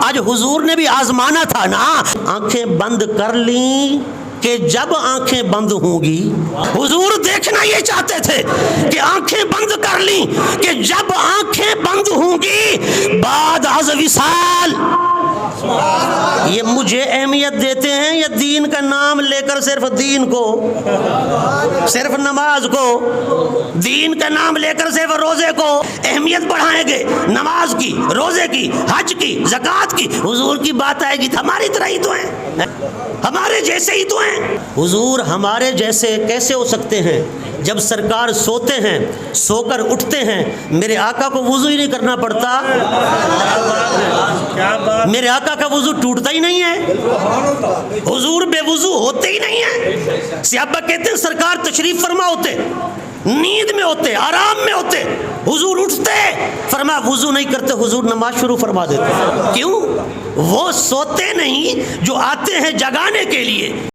آج حضور نے بھی آزمانا تھا نا. آنکھیں بند کر لیں کہ جب آنکھیں بند ہوں گی. حضور دیکھنا یہ چاہتے تھے کہ آنکھیں بند کر لیں کہ جب آنکھیں بند ہوں گی بعد از وصال. یہ مجھے اہمیت دیتے ہیں یا دین کا نام لے کر صرف دین کو، صرف نماز کو، دین کا نام لے کر صرف روزے کو اہمیت بڑھائیں گے؟ نماز کی، روزے کی، حج کی، زکوٰۃ کی. حضور کی بات آئے گی تو ہماری طرح ہی تو ہیں، ہمارے جیسے ہی تو ہیں. حضور ہمارے جیسے کیسے ہو سکتے ہیں جب سرکار سوتے ہیں، سو کر اٹھتے ہیں، میرے آقا کو وضو ہی نہیں کرنا پڑتا؟ میرے آقا کا وضو ٹوٹتا ہی نہیں ہے، حضور بے وضو ہوتے ہی نہیں ہیں. صحابہ کہتے ہیں سرکار تشریف فرما ہوتے، نیند میں ہوتے، آرام میں ہوتے، حضور اٹھتے، فرمایا وضو نہیں کرتے، حضور نماز شروع فرما دیتے. کیوں؟ وہ سوتے نہیں جو آتے ہیں جگانے کے لیے.